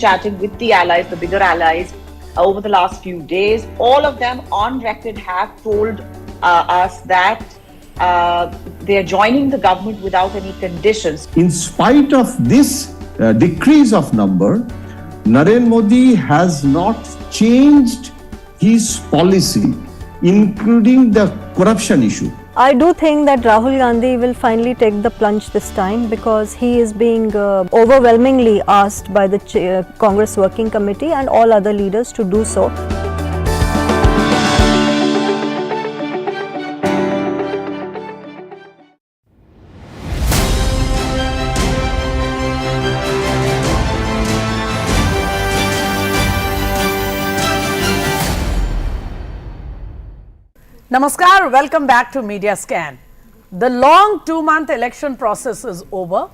chatting with the allies, the bigger allies, over the last few days. All of them on record have told us that they are joining the government without any conditions. In spite of this decrease of number, Narendra Modi has not changed his policy, including the corruption issue. I do think that Rahul Gandhi will finally take the plunge this time because he is being overwhelmingly asked by the Congress Working Committee and all other leaders to do so. Namaskar, welcome back to Media Scan. The long 2-month election process is over,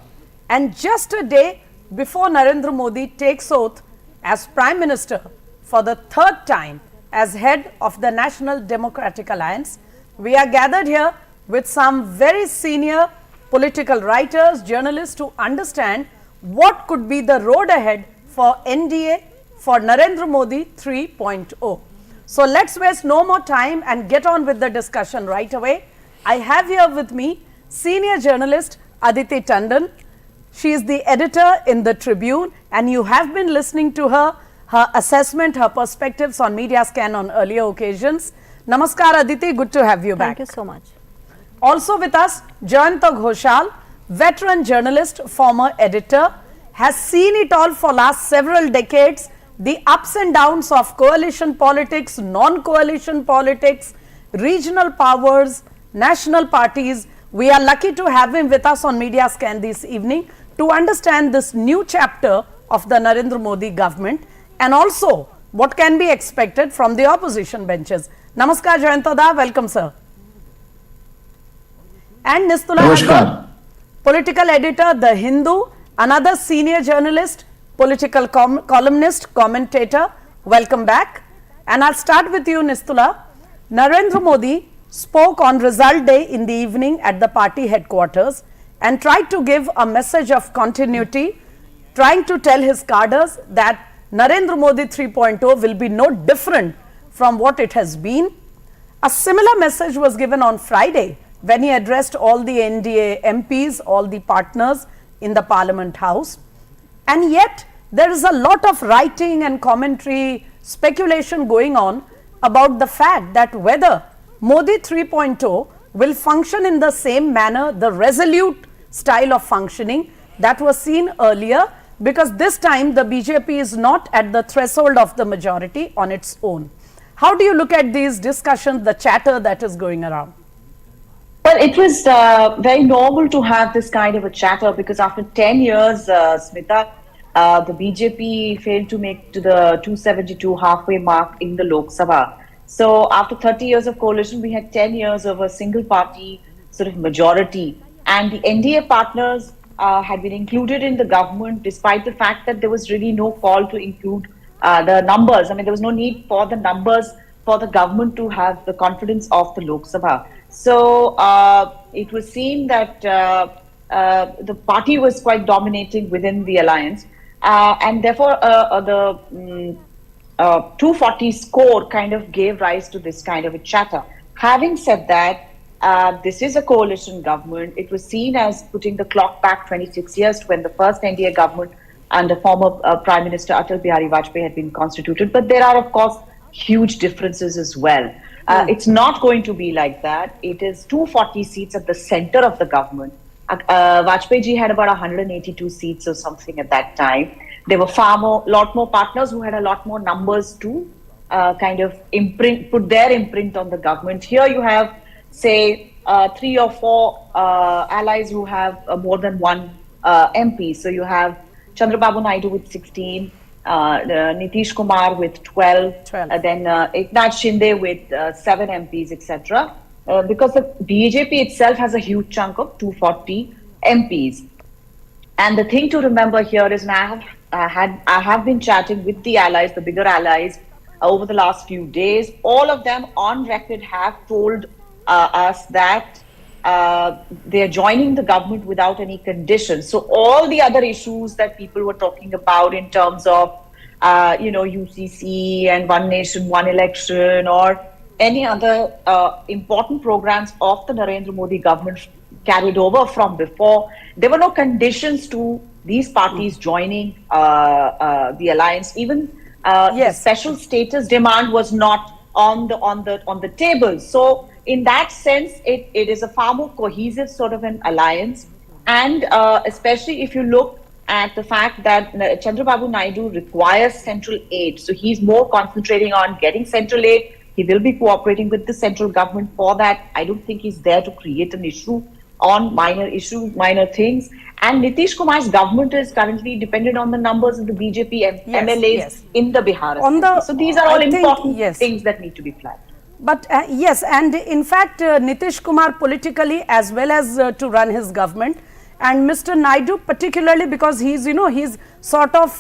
and just a day before Narendra Modi takes oath as Prime Minister for the third time as head of the National Democratic Alliance, we are gathered here with some very senior political writers, journalists to understand what could be the road ahead for NDA for Narendra Modi 3.0. So let's waste no more time and get on with the discussion right away. I have here with me senior journalist Aditi Tandon. She is the editor in the Tribune, and you have been listening to her assessment, her perspectives on Media Scan on earlier occasions. Namaskar Aditi, good to have you back. Thank you so much. Also with us, Jayanta Ghoshal, veteran journalist, former editor, has seen it all for last several decades. The ups and downs of coalition politics, non-coalition politics, regional powers, national parties. We are lucky to have him with us on Media Scan this evening to understand this new chapter of the Narendra Modi government and also what can be expected from the opposition benches. Namaskar Jayanta da, welcome sir. And Nistula Aggarwal, political editor, The Hindu, another senior journalist, political columnist, commentator, welcome back. And I'll start with you, Nistula. Narendra Modi spoke on result day in the evening at the party headquarters and tried to give a message of continuity, trying to tell his cadres that Narendra Modi 3.0 will be no different from what it has been. A similar message was given on Friday when he addressed all the NDA MPs, all the partners in the Parliament House. And yet, there is a lot of writing and commentary, speculation going on about the fact that whether Modi 3.0 will function in the same manner, the resolute style of functioning that was seen earlier, because this time the BJP is not at the threshold of the majority on its own. How do you look at these discussions, the chatter that is going around? Well, it was very normal to have this kind of a chatter because after 10 years, Smita, the BJP failed to make to the 272 halfway mark in the Lok Sabha. So after 30 years of coalition, we had 10 years of a single party sort of majority. And the NDA partners had been included in the government despite the fact that there was really no call to include the numbers. I mean, there was no need for the numbers for the government to have the confidence of the Lok Sabha. So it was seen that the party was quite dominating within the alliance, and therefore the 240 score kind of gave rise to this kind of a chatter. Having said that, this is a coalition government. It was seen as putting the clock back 26 years to when the first NDA government under former Prime Minister Atal Bihari Vajpayee had been constituted. But there are, of course, huge differences as well. It's not going to be like that. It is 240 seats at the center of the government. Vajpayee ji had about 182 seats or something at that time. There were lot more partners who had a lot more numbers to kind of put their imprint on the government. Here you have, say, 3 or 4 allies who have more than one MP. So you have Chandrababu Naidu with 16, Nitish Kumar with 12. Then Eknath Shinde with 7 MPs, etc. Because the BJP itself has a huge chunk of 240 MPs. And the thing to remember here is, and I have been chatting with the allies, the bigger allies, over the last few days. All of them on record have told us that they are joining the government without any conditions. So all the other issues that people were talking about in terms of, UCC and One Nation, One Election, or any other important programs of the Narendra Modi government carried over from before, there were no conditions to these parties joining the alliance. Even the special status demand was not on the table. So in that sense, it is a far more cohesive sort of an alliance. And especially if you look at the fact that Chandrababu Naidu requires central aid. So he's more concentrating on getting central aid. He will be cooperating with the central government for that. I don't think he's there to create an issue on minor issues, minor things. And Nitish Kumar's government is currently dependent on the numbers of the BJP MLAs in the Bihar. So these are all important things that need to be flagged. But yes, and in fact, Nitish Kumar politically as well as to run his government, and Mr. Naidu particularly because he's sort of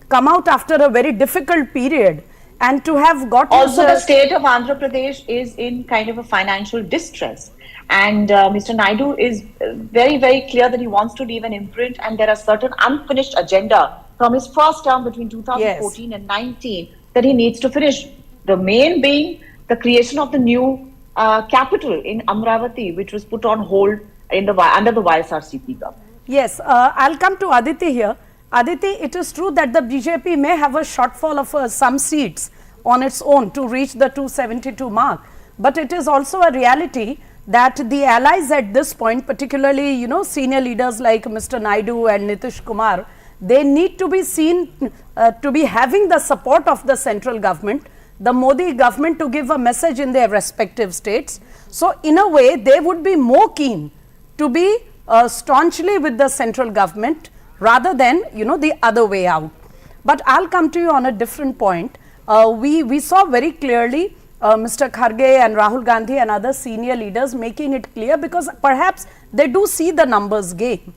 come out after a very difficult period, and to have got also the state of Andhra Pradesh is in kind of a financial distress, and Mr. Naidu is very, very clear that he wants to leave an imprint, and there are certain unfinished agenda from his first term between 2014 and 19 that he needs to finish. The main being the creation of the new capital in Amravati, which was put on hold under the YSRCP government. Yes, I'll come to Aditi here. Aditi, it is true that the BJP may have a shortfall of some seats on its own to reach the 272 mark, but it is also a reality that the allies at this point, particularly senior leaders like Mr. Naidu and Nitish Kumar, they need to be seen to be having the support of the central government, the Modi government, to give a message in their respective states. So in a way they would be more keen to be staunchly with the central government rather than the other way out. But I'll come to you on a different point. We saw very clearly Mr. Kharge and Rahul Gandhi and other senior leaders making it clear, because perhaps they do see the numbers game,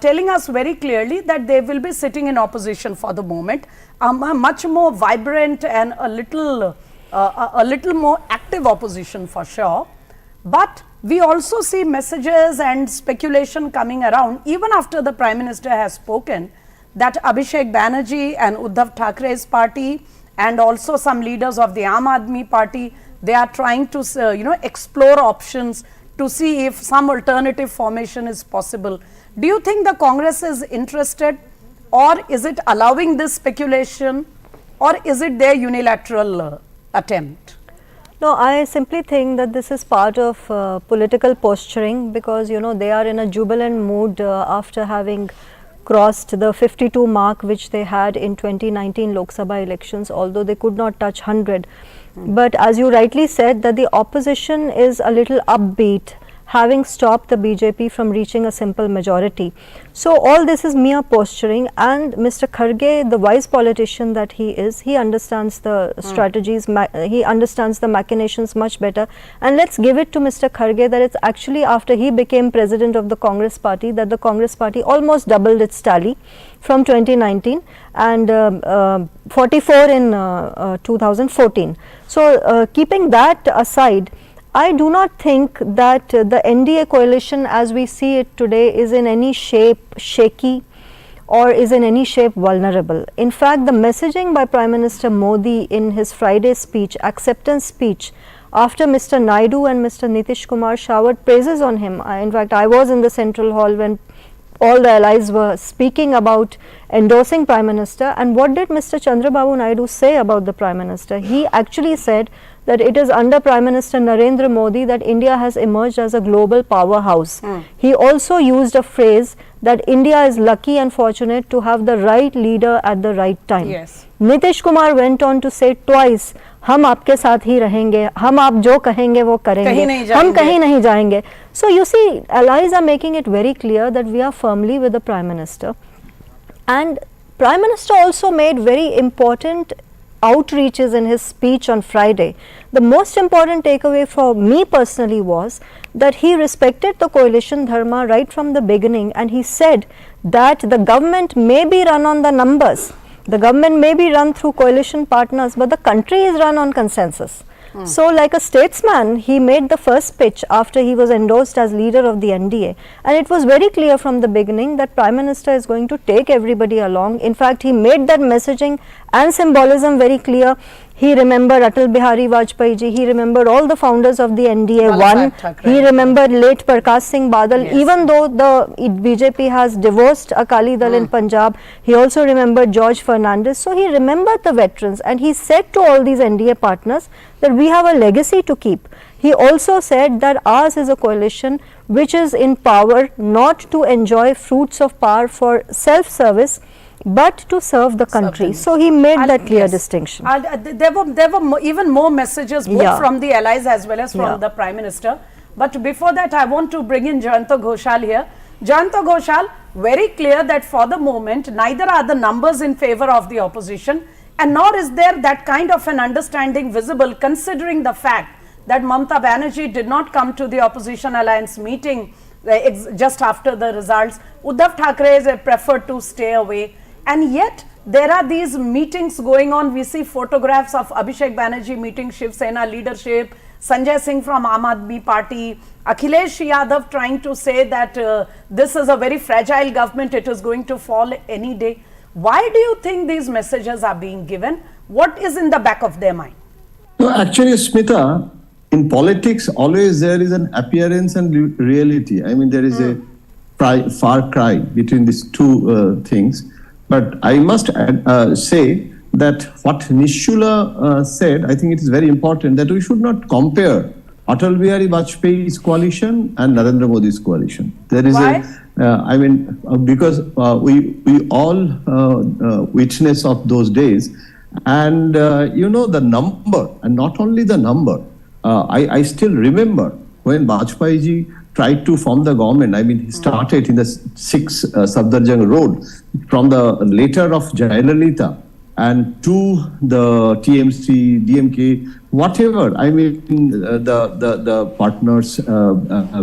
telling us very clearly that they will be sitting in opposition for the moment, a much more vibrant and a little more active opposition for sure. But we also see messages and speculation coming around even after the Prime Minister has spoken, that Abhishek Banerjee and Uddhav Thackeray's party and also some leaders of the Aam Aadmi party, they are trying to explore options to see if some alternative formation is possible. Do you think the Congress is interested, or is it allowing this speculation, or is it their unilateral attempt? No, I simply think that this is part of political posturing, because they are in a jubilant mood after having crossed the 52 mark which they had in 2019 Lok Sabha elections, although they could not touch 100. But as you rightly said, that the opposition is a little upbeat, having stopped the BJP from reaching a simple majority. So all this is mere posturing, and Mr. Kharge, the wise politician that he is, he understands the strategies, he understands the machinations much better. And let's give it to Mr. Kharge that it's actually after he became president of the Congress party that the Congress party almost doubled its tally from 2019 and 44 in 2014. So keeping that aside, I do not think that the NDA coalition as we see it today is in any shape shaky or is in any shape vulnerable. In fact, the messaging by Prime Minister Modi in his Friday speech, acceptance speech, after Mr. Naidu and Mr. Nitish Kumar showered praises on him. In fact, I was in the Central Hall when all the allies were speaking about endorsing Prime Minister, and what did Mr. Chandrababu Naidu say about the Prime Minister? He actually said that it is under Prime Minister Narendra Modi that India has emerged as a global powerhouse. He also used a phrase that India is lucky and fortunate to have the right leader at the right time. Yes. Nitish Kumar went on to say twice, हम आपके साथ ही रहेंगे, हम आप जो कहेंगे वो करेंगे, हम कहीं नहीं जाएंगे. So you see, allies are making it very clear that we are firmly with the Prime Minister. And Prime Minister also made very important outreaches in his speech on Friday. The most important takeaway for me personally was that he respected the coalition dharma right from the beginning, and he said that the government may be run on the numbers, the government may be run through coalition partners, but the country is run on consensus. So like a statesman, he made the first pitch after he was endorsed as leader of the NDA, and it was very clear from the beginning that Prime Minister is going to take everybody along. In fact, he made that messaging and symbolism very clear. He remembered Atal Bihari Vajpayee ji, he remembered all the founders of the NDA one, he remembered late Prakash Singh Badal, even though the BJP has divorced Akali Dal in Punjab, he also remembered George Fernandez. So he remembered the veterans, and he said to all these NDA partners that we have a legacy to keep. He also said that ours is a coalition which is in power not to enjoy fruits of power for self-service, but to serve the country. So he made that clear distinction. There were even more messages both from the allies as well as from the Prime Minister. But before that, I want to bring in Jayanta Ghoshal here. Jayanta Ghoshal, very clear that for the moment, neither are the numbers in favor of the opposition, and nor is there that kind of an understanding visible, considering the fact that Mamata Banerjee did not come to the opposition alliance meeting just after the results. Uddhav Thackeray preferred to stay away. And yet, there are these meetings going on. We see photographs of Abhishek Banerjee meeting Shiv Sena leadership, Sanjay Singh from Aam Aadmi Party, Akhilesh Yadav trying to say that this is a very fragile government, it is going to fall any day. Why do you think these messages are being given? What is in the back of their mind? No, actually, Smita, in politics, always there is an appearance and reality. I mean, there is a far cry between these two things. But I must say that what Nishula said, I think it is very important that we should not compare Atal Bihari Vajpayee's coalition and Narendra Modi's coalition. There is because we all witness of those days, and the number, and not only the number. I still remember when Vajpayee ji tried to form the government. I mean, he started in the 6 Safdarjung Road from the letter of Jayalalitha and to the TMC, DMK, whatever. I mean, the partners'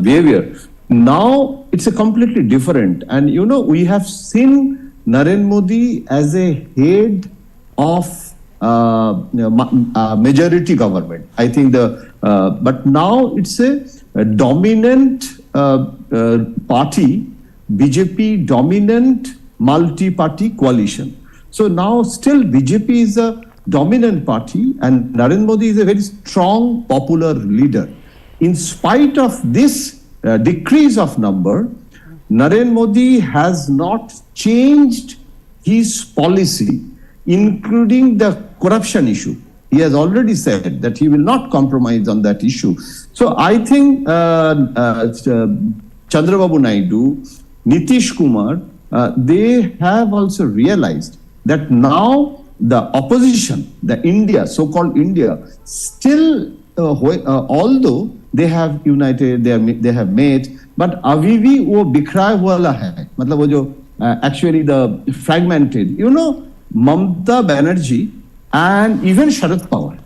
behavior. Now it's a completely different. And we have seen Narendra Modi as a head of majority government. I think but now it's a dominant party, BJP dominant multi-party coalition. So now still BJP is a dominant party and Narendra Modi is a very strong popular leader. In spite of this decrease of number, Narendra Modi has not changed his policy, including the corruption issue. He has already said that he will not compromise on that issue. So I think Chandrababu Naidu, Nitish Kumar, they have also realized that now the opposition, the India, so-called India, still, although they have united, they have made, but अभी भी वो बिखरा हुआ है, मतलब वो जो actually the fragmented. Mamata Banerjee and even Sharad Pawar,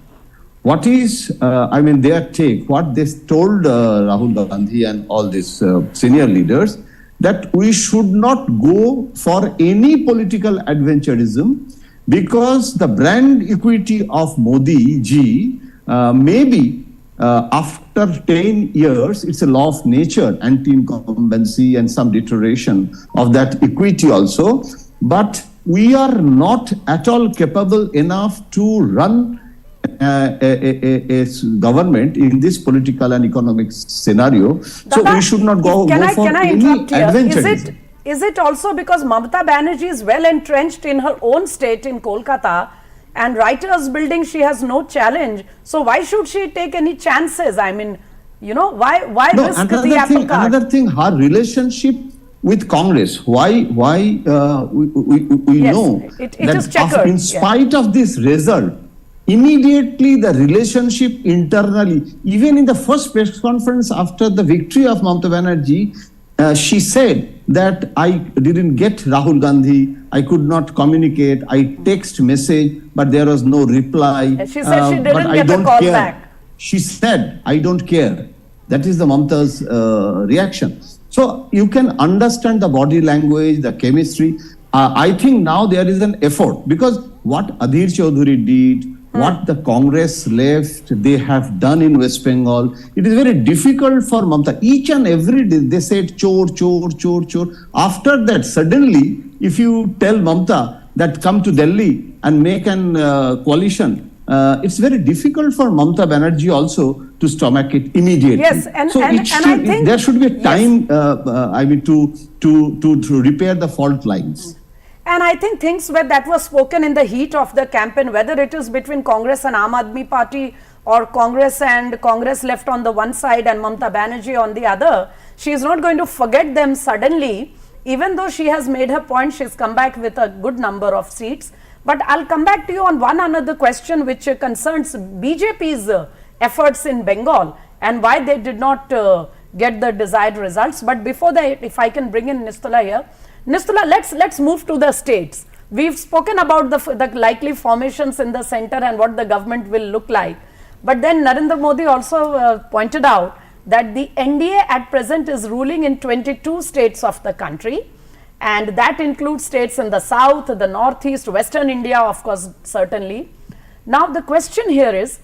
what is, their take, what they told Rahul Gandhi and all these senior leaders, that we should not go for any political adventurism because the brand equity of Modi ji maybe after 10 years, it's a law of nature, anti-incumbency and some deterioration of that equity also. But we are not at all capable enough to run a government in this political and economic scenario. So we should not go for any adventure. Is it also because Mamata Banerjee is well entrenched in her own state in Kolkata, and Writers' Building she has no challenge? So why should she take any chances? I mean, why risk the apple cart? Another thing, her relationship with Congress. Why we know it is checkered. In spite of this result, immediately the relationship internally, even in the first press conference after the victory of Mamata Banerjee, she said that I didn't get Rahul Gandhi, I could not communicate, I text message, but there was no reply. She said she didn't get the call back. She said, I don't care. That is the Mamata's reaction. So you can understand the body language, the chemistry. I think now there is an effort, because what Adhir Chaudhary did, what the Congress left, they have done in West Bengal. It is very difficult for Mamata. Each and every day they said chor, chor, chor, chor. After that, suddenly, if you tell Mamata that come to Delhi and make an coalition, it's very difficult for Mamata Banerjee also to stomach it immediately. Yes, and I think there should be a time, to repair the fault lines. And I think things that were spoken in the heat of the campaign, whether it is between Congress and Aam Aadmi Party or Congress and Congress left on the one side and Mamata Banerjee on the other, she is not going to forget them suddenly. Even though she has made her point, she has come back with a good number of seats. But I'll come back to you on one another question which concerns BJP's efforts in Bengal and why they did not get the desired results. But before that, if I can bring in Nistula here. Nistula, let's move to the states. We've spoken about the likely formations in the center and what the government will look like. But then Narendra Modi also pointed out that the NDA at present is ruling in 22 states of the country, and that includes states in the south, the northeast, western India, of course, certainly. Now the question here is,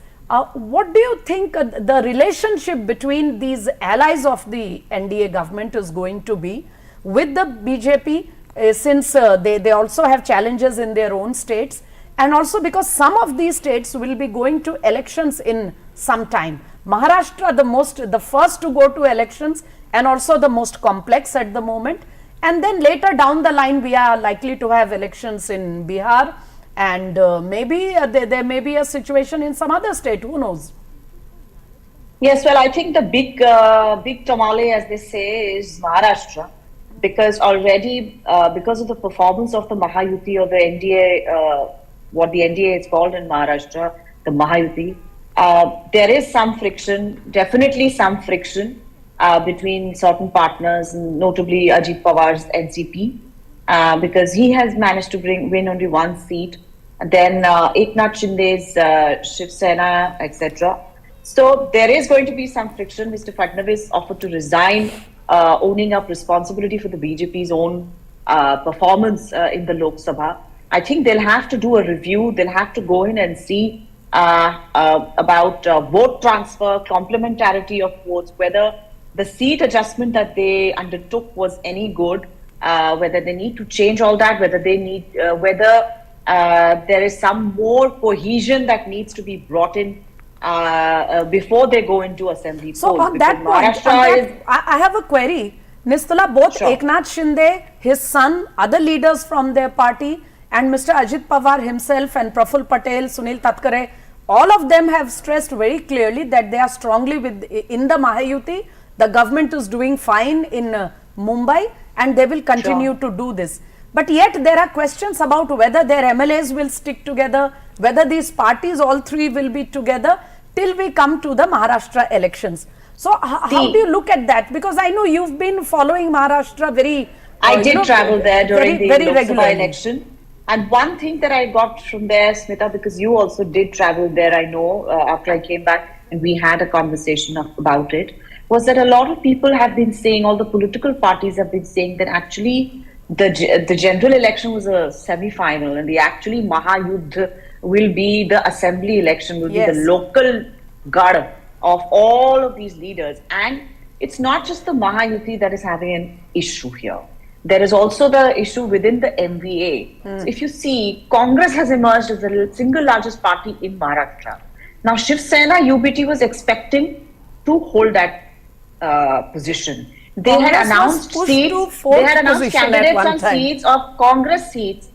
what do you think the relationship between these allies of the NDA government is going to be with the BJP, since they also have challenges in their own states, and also because some of these states will be going to elections in some time. Maharashtra the first to go to elections and also the most complex at the moment, and then later down the line we are likely to have elections in Bihar, and maybe there may be a situation in some other state, who knows. Yes, well, I think the big tamale, as they say, is Maharashtra. Because already, because of the performance of the Mahayuti or the NDA, what the NDA is called in Maharashtra, the Mahayuti, there is some friction, definitely some friction between certain partners, notably Ajit Pawar's NCP, because he has managed to win only one seat. And then Eknath Shinde's Shiv Sena, etc. So there is going to be some friction. Mr. Fadnavis offered to resign, owning up responsibility for the BJP's own performance in the Lok Sabha. I think they'll have to do a review. They'll have to go in and see about vote transfer, complementarity of votes, whether the seat adjustment that they undertook was any good, whether they need to change all that, whether they need, whether there is some more cohesion that needs to be brought in before they go into assembly polls. So on that point, I have a query. Nistula, both sure. Eknath Shinde, his son, other leaders from their party, and Mr. Ajit Pawar himself and Praful Patel, Sunil Tatkare, all of them have stressed very clearly that they are strongly in the Mahayuti. The government is doing fine in Mumbai and they will continue to do this. But yet there are questions about whether their MLAs will stick together, whether these parties, all three, will be together till we come to the Maharashtra elections. So how do you look at that? Because I know you've been following Maharashtra very... I did travel there during the Lok Sabha election. And one thing that I got from there, Smita, because you also did travel there, I know, after I came back and we had a conversation about it, was that a lot of people have been saying, all the political parties have been saying that actually the general election was a semi-final and the actually Mahayuddha will be the assembly election, will be the local guard of all of these leaders. And it's not just the Mahayuti that is having an issue here. There is also the issue within the MVA. So if you see, Congress has emerged as the single largest party in Maharashtra. Now, Shiv Sena UBT was expecting to hold that position. They had announced seats. They had announced candidates on seats of Congress seats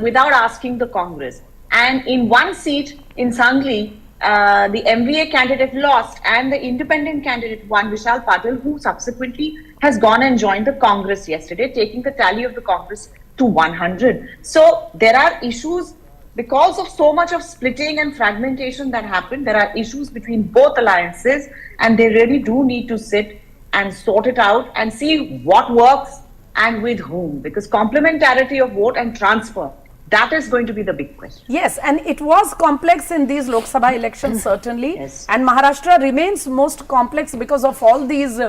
without asking the Congress. And in one seat in Sangli, the MVA candidate lost and the independent candidate won, Vishal Patil, who subsequently has gone and joined the Congress yesterday, taking the tally of the Congress to 100. So there are issues because of so much of splitting and fragmentation that happened. There are issues between both alliances and they really do need to sit and sort it out and see what works and with whom, because complementarity of vote and transfer, that is going to be the big question. Yes, and it was complex in these Lok Sabha elections, certainly. Yes. And Maharashtra remains most complex because of all these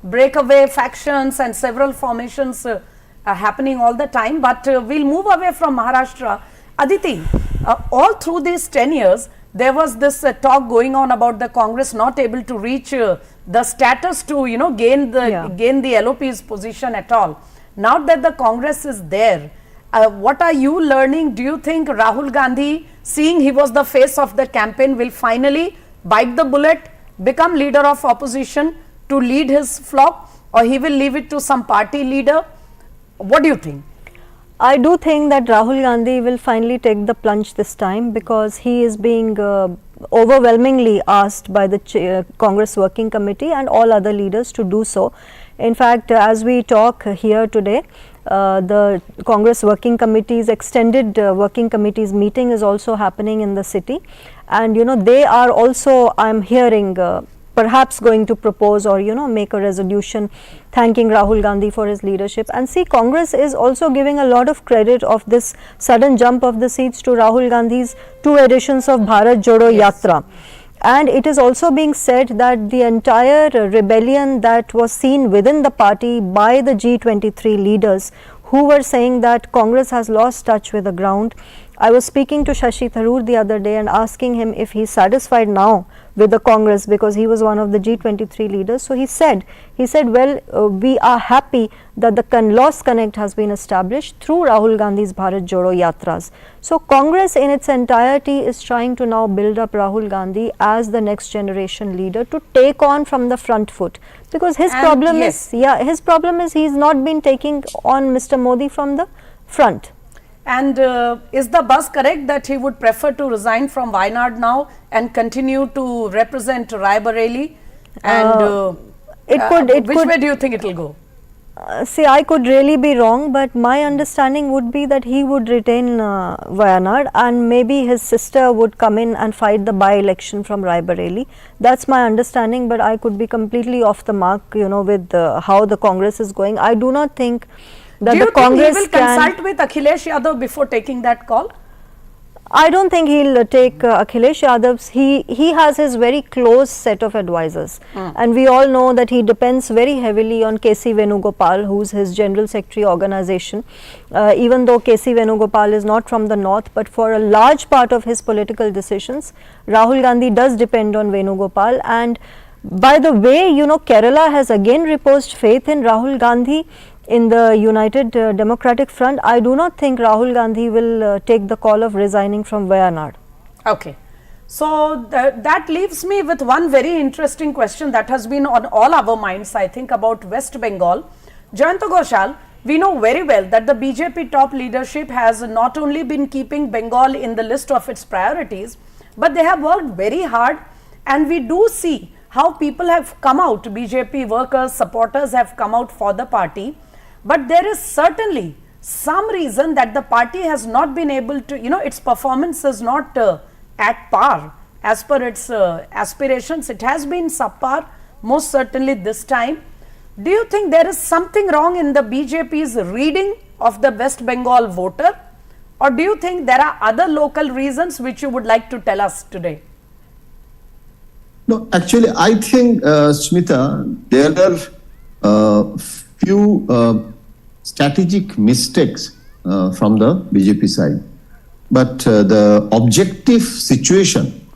breakaway factions and several formations happening all the time. But we'll move away from Maharashtra. Aditi, all through these 10 years, there was this talk going on about the Congress not able to reach the status to, you know, gain the LOP's position at all. Now that the Congress is there, what are you learning? Do you think Rahul Gandhi, seeing he was the face of the campaign, will finally bite the bullet, become leader of opposition to lead his flock, or he will leave it to some party leader? What do you think? I do think that Rahul Gandhi will finally take the plunge this time, because he is being overwhelmingly asked by the Congress Working Committee and all other leaders to do so. In fact, as we talk here today, the Congress Working Committee's extended Working Committee's meeting is also happening in the city, and you know, they are also, I am hearing, perhaps going to propose or, you know, make a resolution thanking Rahul Gandhi for his leadership. And see, Congress is also giving a lot of credit of this sudden jump of the seats to Rahul Gandhi's 2 editions of Bharat Jodo Yatra. And it is also being said that the entire rebellion that was seen within the party by the G23 leaders, who were saying that Congress has lost touch with the ground. I was speaking to Shashi Tharoor the other day and asking him if he is satisfied now with the Congress, because he was one of the G23 leaders. So he said, well, we are happy that the lost connect has been established through Rahul Gandhi's Bharat Jodo Yatras. So Congress in its entirety is trying to now build up Rahul Gandhi as the next generation leader to take on from the front foot, because his problem is, his problem is he's not been taking on Mr. Modi from the front. And is the buzz correct that he would prefer to resign from Wayanad now and continue to represent Raebareli? And which way do you think it will go? See, I could really be wrong, but my understanding would be that he would retain Wayanad, and maybe his sister would come in and fight the by-election from Raebareli. That's my understanding, but I could be completely off the mark, you know, with how the Congress is going. I do not think that do you the Congress think he will consult with Akhilesh Yadav before taking that call? I don't think he'll take Akhilesh Yadav. He has his very close set of advisors, and we all know that he depends very heavily on K.C. Venugopal, who's his General Secretary organization. Even though K.C. Venugopal is not from the north, but for a large part of his political decisions, Rahul Gandhi does depend on Venugopal. And by the way, you know, Kerala has again reposed faith in Rahul Gandhi in the United Democratic Front. I do not think Rahul Gandhi will take the call of resigning from Wayanad. Okay. So that leaves me with one very interesting question that has been on all our minds, I think, about West Bengal. Jayanta Ghoshal, we know very well that the BJP top leadership has not only been keeping Bengal in the list of its priorities, but they have worked very hard, and we do see how people have come out, BJP workers, supporters have come out for the party. But there is certainly some reason that the party has not been able to, you know, its performance is not at par as per its aspirations. It has been subpar, most certainly this time. Do you think there is something wrong in the BJP's reading of the West Bengal voter, or do you think there are other local reasons which you would like to tell us today? No, actually, I think, Smita, there are few strategic mistakes from the BJP side, but the objective situation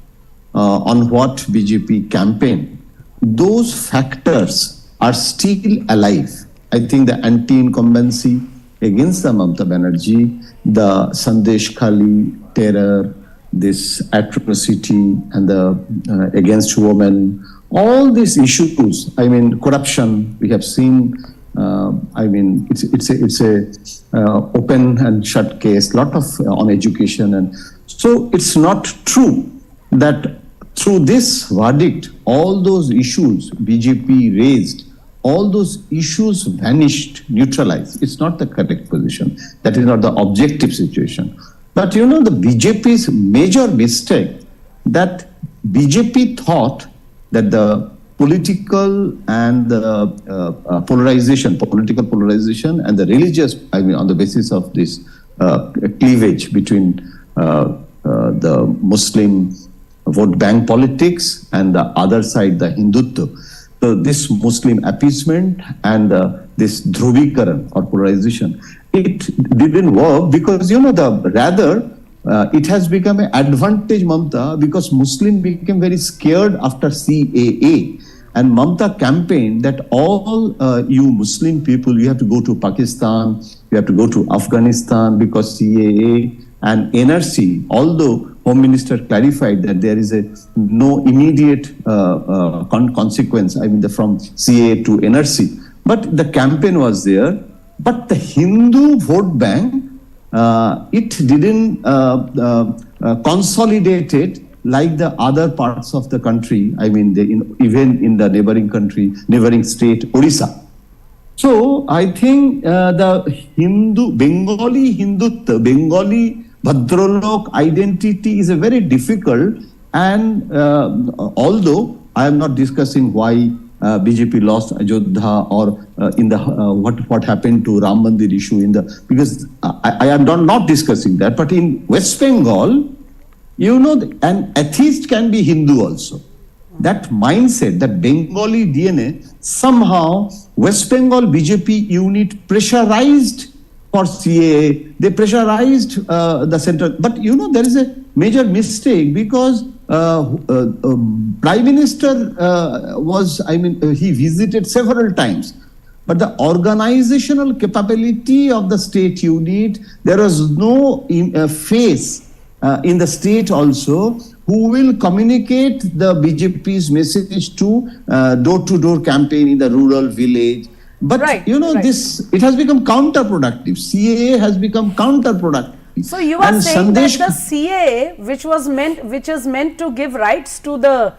on what BJP campaign, those factors are still alive. I think the anti-incumbency against the Mamata Banerjee, the Sandesh Khali terror, this atrocity and the against women, all these issues, I mean, corruption, we have seen. I mean, it's a open and shut case, lot of on education, and so it's not true that through this verdict, all those issues BJP raised, all those issues vanished, neutralized. It's not the correct position. That is not the objective situation. But you know, the BJP's major mistake, that BJP thought that the political and the political polarization and the religious, I mean, on the basis of this cleavage between the Muslim vote bank politics and the other side, the Hindutva. So this Muslim appeasement and this Dhruvikaran or polarization, it didn't work because, you know, rather it has become an advantage, Mamta, because Muslim became very scared after CAA. And Mamta campaigned that all you Muslim people, you have to go to Pakistan, you have to go to Afghanistan because CAA and NRC, although Home Minister clarified that there is no immediate consequence, from CAA to NRC. But the campaign was there. But the Hindu vote bank, it didn't consolidate it like the other parts of the country. Even in the neighboring state, Odisha. So I think the Bengali Hindutva, Bengali Bhadralok identity is a very difficult, and although I am not discussing why BJP lost Ajodha or in the what happened to Ram Mandir issue because I am not discussing that, but in West Bengal, an atheist can be Hindu also. That mindset, that Bengali DNA, somehow West Bengal BJP unit pressurized for CAA, they pressurized the center. But there is a major mistake because Prime Minister he visited several times. But the organizational capability of the state unit, there was no face in the state also who will communicate the BJP's message to door-to-door campaign in the rural village. But this, it has become counterproductive. CAA has become counterproductive. So you are saying that the CAA, which is meant to give rights to the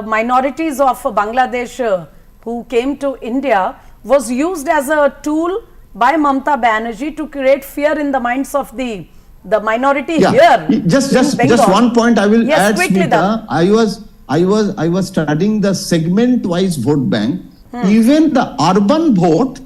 minorities of Bangladesh who came to India, was used as a tool by Mamata Banerjee to create fear in the minds of the minority here. Just one point I will add, Smita. I was studying the segment-wise vote bank. Even the urban vote,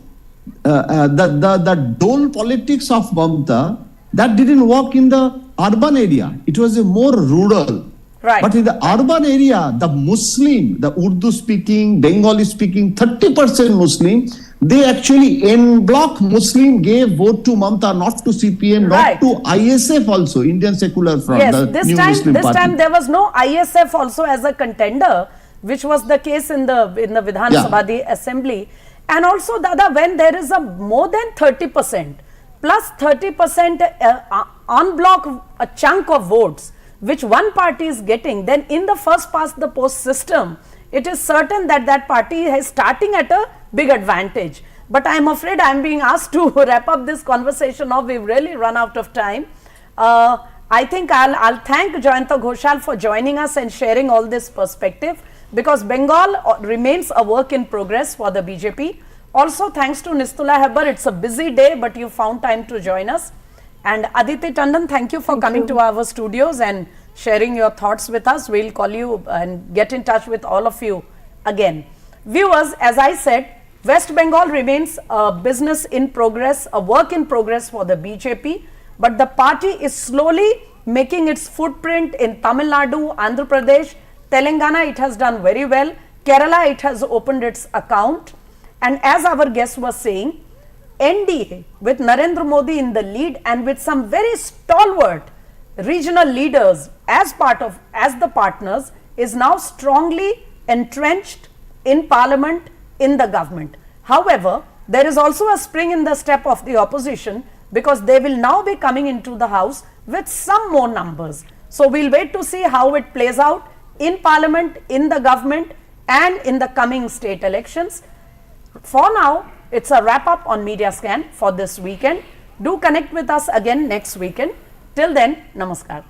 the dole politics of Mamata, that didn't work in the urban area. It was a more rural. Right. But in the urban area, the Muslim, the Urdu speaking, Bengali speaking, 30% Muslim, they actually en bloc Muslim gave vote to Mamata, not to CPM, not to ISF also, Indian Secular Front. Yes, this time there was no ISF also as a contender, which was the case in the Vidhan Sabha, the assembly. And also, Dada, when there is a more than 30% plus 30% en bloc a chunk of votes which one party is getting, then in the first past the post system, it is certain that that party is starting at a big advantage. But I am afraid I am being asked to wrap up this conversation now. We've really run out of time. I think I'll thank Jayanta Ghoshal for joining us and sharing all this perspective, because Bengal remains a work in progress for the BJP. Also, thanks to Nistula Hebar, it's a busy day, but you found time to join us. And Aditi Tandon, thank you for coming to our studios and sharing your thoughts with us. We'll call you and get in touch with all of you again. Viewers, as I said, West Bengal remains a business in progress, a work in progress for the BJP, but the party is slowly making its footprint in Tamil Nadu, Andhra Pradesh, Telangana. It has done very well. Kerala, it has opened its account. And as our guest was saying, NDA with Narendra Modi in the lead and with some very stalwart regional leaders as the partners, is now strongly entrenched in parliament, in the government. However, there is also a spring in the step of the opposition, because they will now be coming into the house with some more numbers. So we'll wait to see how it plays out in parliament, in the government, and in the coming state elections. For now, it's a wrap up on Media Scan for this weekend. Do connect with us again next weekend. Till then, namaskar.